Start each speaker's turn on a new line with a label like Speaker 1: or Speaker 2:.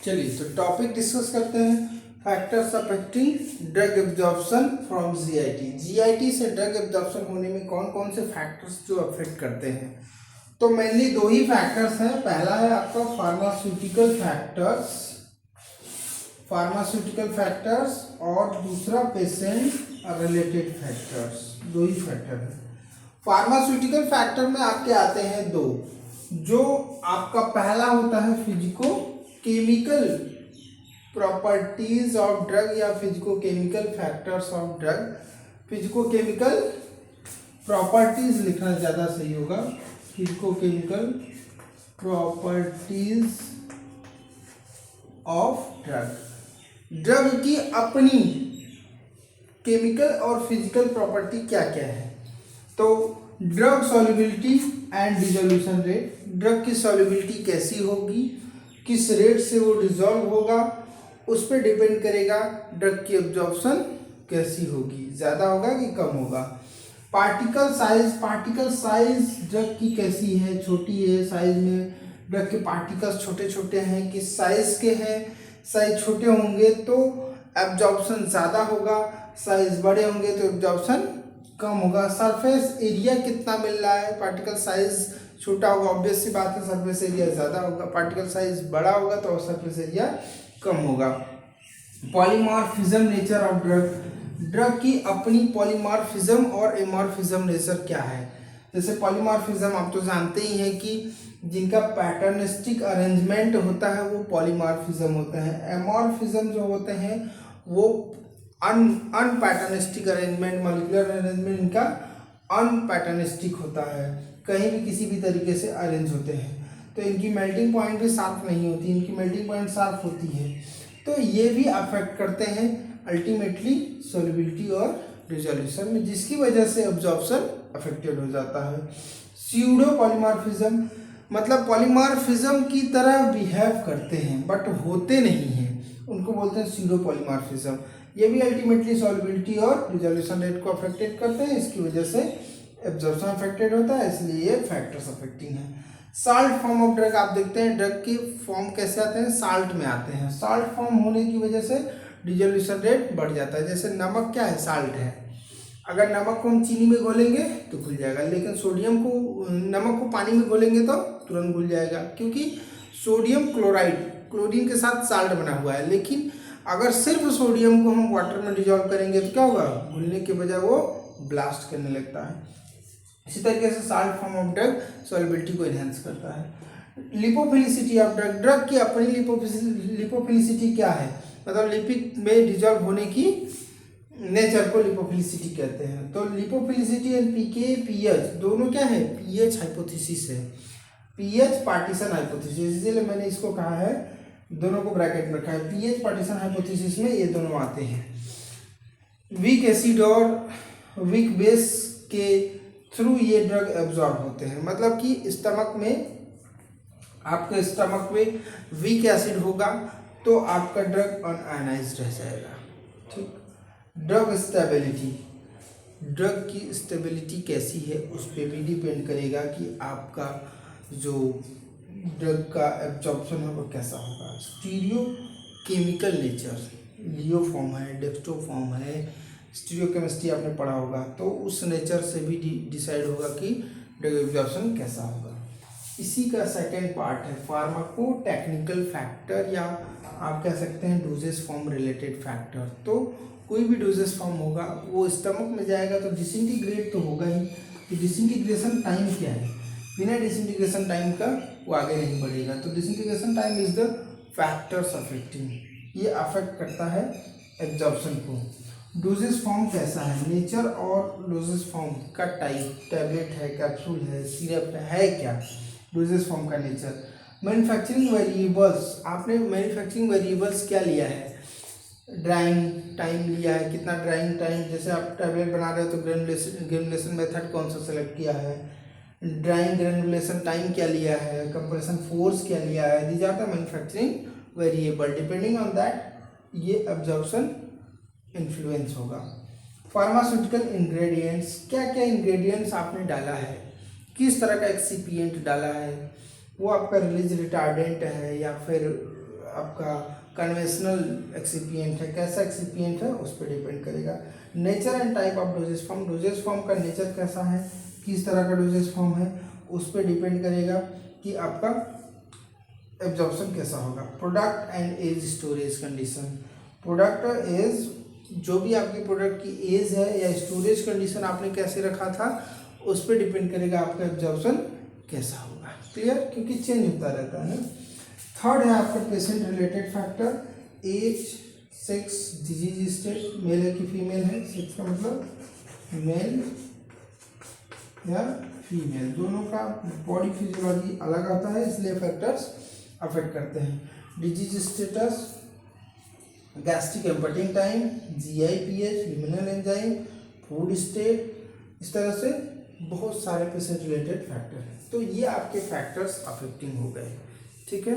Speaker 1: चलिए तो topic discuss करते हैं factors affecting drug absorption from GIT. GIT से ड्रग एब्जॉर्प्शन होने में कौन कौन से फैक्टर्स जो अफेक्ट करते हैं। तो मेनली दो ही फैक्टर्स हैं। पहला है आपका फार्मास्यूटिकल फैक्टर्स और दूसरा पेशेंट रिलेटेड फैक्टर्स। दो ही फैक्टर है। फार्मास्यूटिकल फैक्टर में आपके आते हैं दो। जो आपका पहला होता है physico chemical properties of drug या physico chemical factors of drug. Physico chemical properties लिखना ज़्यादा सही होगा। Physico chemical properties of drug. Drug की अपनी केमिकल और फिजिकल प्रॉपर्टी क्या क्या है। तो drug solubility and dissolution rate. Drug की सॉल्युबिलिटी कैसी होगी, किस रेट से वो डिसॉल्व होगा, उस पर डिपेंड करेगा ड्रग की एब्जॉर्प्शन कैसी होगी, ज़्यादा होगा कि कम होगा। पार्टिकल साइज ड्रग की कैसी है, छोटी है साइज में, ड्रग के पार्टिकल्स छोटे छोटे हैं, किस साइज के हैं। साइज छोटे होंगे तो एब्जॉर्प्शन ज़्यादा होगा, साइज बड़े होंगे तो एब्जॉर्प्शन कम होगा। सरफेस एरिया कितना मिल रहा है, पार्टिकल साइज छोटा होगा, ऑब्वियस सी बात है सरफेस एरिया ज़्यादा होगा। पार्टिकल साइज बड़ा होगा तो सरफेस एरिया कम होगा। Polymorphism nature of drug. Drug की अपनी पॉलीमॉर्फिज्म और एमॉर्फिज्म नेचर क्या है। जैसे पॉलीमॉर्फिज्म आप तो जानते ही हैं कि जिनका पैटर्निस्टिक अरेंजमेंट होता है वो पॉलीमॉर्फिज्म होता है। एमॉर्फिज्म जो होते हैं वो अनपैटर्निस्टिक अरेंजमेंट, मॉलिक्यूलर अरेंजमेंट इनका अनपैटर्निस्टिक होता है, कहीं भी किसी भी तरीके से अरेंज होते हैं। तो इनकी मेल्टिंग पॉइंट भी शार्प नहीं होती, इनकी मेल्टिंग पॉइंट शार्प होती है। तो ये भी अफेक्ट करते हैं अल्टीमेटली सॉल्युबिलिटी और डिसोल्यूशन में, जिसकी वजह से एब्जॉर्प्शन अफेक्टेड हो जाता है। स्यूडो पॉलीमॉर्फिज्म मतलब पॉलीमॉर्फिज्म की तरह बिहेव करते हैं बट होते नहीं हैं, उनको बोलते हैं स्यूडो पॉलीमॉर्फिज्म। ये भी अल्टीमेटली सॉल्युबिलिटी और डिसोल्यूशन रेट को अफेक्टेड करते हैं, इसकी वजह से एब्जॉर्प्शन अफेक्टेड होता है, इसलिए ये फैक्टर्स अफेक्टिंग है। साल्ट फॉर्म ऑफ ड्रग आप देखते हैं, ड्रग के फॉर्म कैसे आते हैं, साल्ट में आते हैं। साल्ट फॉर्म होने की वजह से डिसोल्यूशन रेट बढ़ जाता है। जैसे नमक क्या है, साल्ट है। अगर नमक को हम चीनी में घोलेंगे तो घुल जाएगा, लेकिन नमक को पानी में घोलेंगे तो तुरंत घुल जाएगा, क्योंकि सोडियम क्लोराइड क्लोरीन के साथ साल्ट बना हुआ है। लेकिन अगर सिर्फ सोडियम को हम वाटर में डिजॉल्व करेंगे तो क्या होगा, घुलने के बजाय वो ब्लास्ट करने लगता है। इसी तरीके से salt form of drug solubility को एनहांस करता है। Lipophilicity of drug. ड्रग की अपनी लिपोफिलिसिटी क्या है, मतलब लिपिड में डिजॉल्व होने की नेचर को लिपोफिलिसिटी कहते हैं। तो लिपोफिलिसिटी एंड पीके पीएच दोनों क्या है, पीएच हाइपोथेसिस है, पीएच पार्टीशन हाइपोथेसिस, इसलिए मैंने इसको कहा है, दोनों को ब्रैकेट में रखा है। पीएच पार्टीशन हाइपोथेसिस में ये दोनों आते हैं। वीक एसिड और वीक बेस के थ्रू ये ड्रग एब्जॉर्ब होते हैं, मतलब कि स्टमक में, आपके स्टमक में वीक एसिड होगा तो आपका ड्रग अनआयनाइज्ड रह जाएगा। ठीक। Drug stability. ड्रग की स्टेबिलिटी कैसी है उस पर भी डिपेंड करेगा कि आपका जो ड्रग का एब्जॉर्प्शन है वो कैसा होगा। स्टीरियो केमिकल नेचर, लियो फॉर्म है, डेक्स्ट्रो फॉर्म है, स्टीरियो केमिस्ट्री आपने पढ़ा होगा, तो उस नेचर से भी डिसाइड होगा कि ड्रग एब्जॉर्प्शन कैसा होगा। इसी का सेकेंड पार्ट है फार्माको टेक्निकल फैक्टर, या आप कह सकते हैं डोजेस फॉर्म रिलेटेड फैक्टर। तो कोई भी डोजेस फॉर्म होगा वो स्टमक में जाएगा तो डिसइंटीग्रेट तो होगा ही, तो डिसइंटीग्रेशन टाइम क्या है, बिना डिसइंटीग्रेशन टाइम का वो आगे नहीं बढ़ेगा। तो disintegration time is the factors affecting, ये अफेक्ट करता है एब्जॉर्प्शन को। डोजेस फॉर्म कैसा है, नेचर और डोजेस फॉर्म का टाइप, टैबलेट है, कैप्सूल है, सिरप है क्या, डोजेस फॉर्म का नेचर। मैन्युफैक्चरिंग वेरिएबल्स, आपने मैन्युफैक्चरिंग वेरिएबल्स क्या लिया है, ड्राइंग टाइम लिया है, कितना ड्राइंग टाइम, जैसे आप टैबलेट बना रहे हो तो ग्रेनुलेशन मेथड कौन सा सेलेक्ट किया है, ड्राइंग ग्रेनुलेशन टाइम क्या लिया है, कंप्रेशन फोर्स क्या लिया है, these are the manufacturing variable. Depending on that ये एब्जॉर्प्शन इन्फ्लुएंस होगा। फार्मास्यूटिकल इंग्रेडिएंट्स, क्या क्या इंग्रेडिएंट्स आपने डाला है, किस तरह का एक्सिपिएंट डाला है, वो आपका रिलीज रिटार्डेंट है या फिर आपका कन्वेंशनल एक्सिपिएंट है, कैसा एक्सिपिएंट है उस पर डिपेंड करेगा। Nature and type of doses form, doses form का नेचर कैसा है, किस तरह का डोजेज फॉर्म है, उस पर डिपेंड करेगा कि आपका एब्जॉर्प्शन कैसा होगा। Product and age storage condition, product age, जो भी आपकी प्रोडक्ट की एज है या स्टोरेज कंडीशन आपने कैसे रखा था उस पर डिपेंड करेगा आपका एब्जॉर्प्शन कैसा होगा। क्लियर, क्योंकि चेंज होता रहता है ना। थर्ड है आपका patient related factor, age, sex, disease state, male है कि फीमेल है, सेक्स का मतलब मेल या फीमेल, दोनों का बॉडी फिजियोलॉजी अलग आता है, इसलिए फैक्टर्स अफेक्ट करते हैं। Disease status, gastric emptying time, GI/pH, liminal enzyme, food state, इस तरह से बहुत सारे पेशेंट रिलेटेड फैक्टर हैं। तो ये आपके फैक्टर्स अफेक्टिंग हो गए, ठीक है।